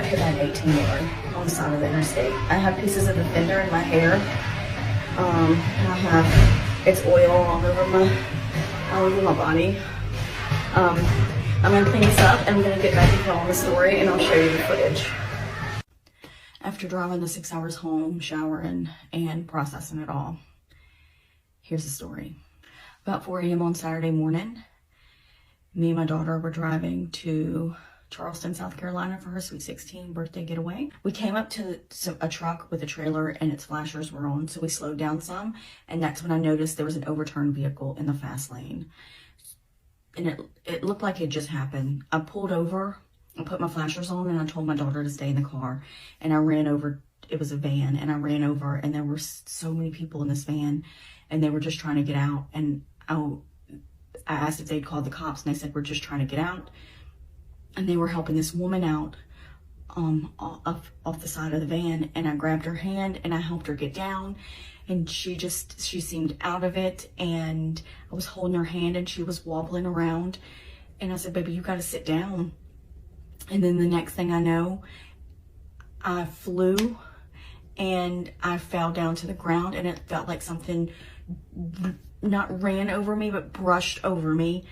hit an 18-wheeler on the side of the interstate. I have pieces of the fender in my hair. It's oil all over my body. I'm gonna clean this up and I'm gonna get back and tell the story, and I'll show you the footage. After driving the 6 hours home, showering, and processing it all, here's the story. About 4 a.m. on Saturday morning, me and my daughter were driving to Charleston, South Carolina for her Sweet 16 birthday getaway. We came up to a truck with a trailer and its flashers were on, so we slowed down some, and that's when I noticed there was an overturned vehicle in the fast lane. And it looked like it just happened. I pulled over, I put my flashers on, and I told my daughter to stay in the car, and I ran over. It was a van, and I ran over, and there were so many people in this van, and they were just trying to get out. And I asked if they'd called the cops, and they said, we're just trying to get out. And they were helping this woman out off the side of the van, and I grabbed her hand and I helped her get down, and she seemed out of it, and I was holding her hand and she was wobbling around, and I said, baby, you got to sit down. And then the next thing I know, I flew and I fell down to the ground, and it felt like something not ran over me but brushed over me.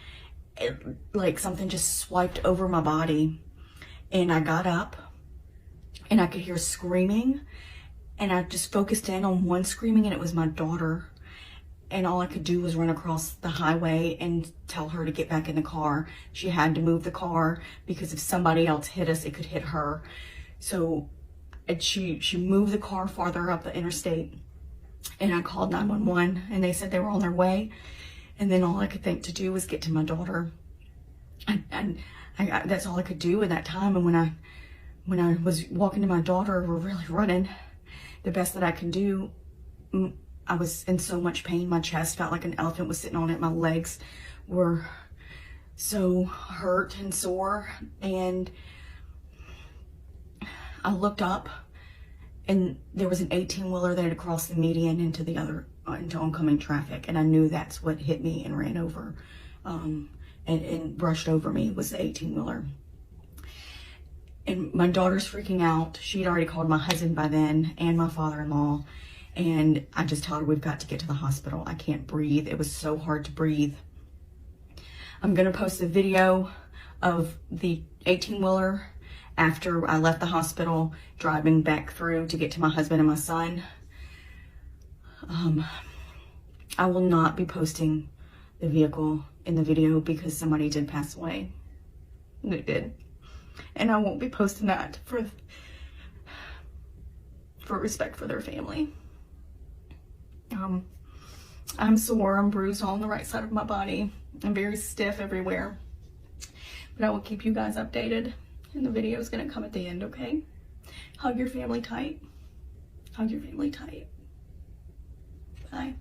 Like something just swiped over my body, and I got up and I could hear screaming, and I just focused in on one screaming, and it was my daughter, and all I could do was run across the highway and tell her to get back in the car. She had to move the car because if somebody else hit us, it could hit her. So she moved the car farther up the interstate, and I called 911, and they said they were on their way. And then all I could think to do was get to my daughter. And that's all I could do in that time. And when I was walking to my daughter, we're really running. The best that I can do, I was in so much pain. My chest felt like an elephant was sitting on it. My legs were so hurt and sore. And I looked up, and there was an 18-wheeler that had crossed the median into oncoming traffic, and I knew that's what hit me and ran over and brushed over me was the 18-wheeler. And my daughter's freaking out. She'd already called my husband by then and my father-in-law, and I just told her, we've got to get to the hospital. I can't breathe. It was so hard to breathe. I'm gonna post a video of the 18-wheeler after I left the hospital, driving back through to get to my husband and my son. I will not be posting the vehicle in the video because somebody did pass away. They did. And I won't be posting that for respect for their family. I'm sore, I'm bruised on the right side of my body. I'm very stiff everywhere. But I will keep you guys updated, and the video is gonna come at the end, okay? Hug your family tight. Hug your family tight. Bye.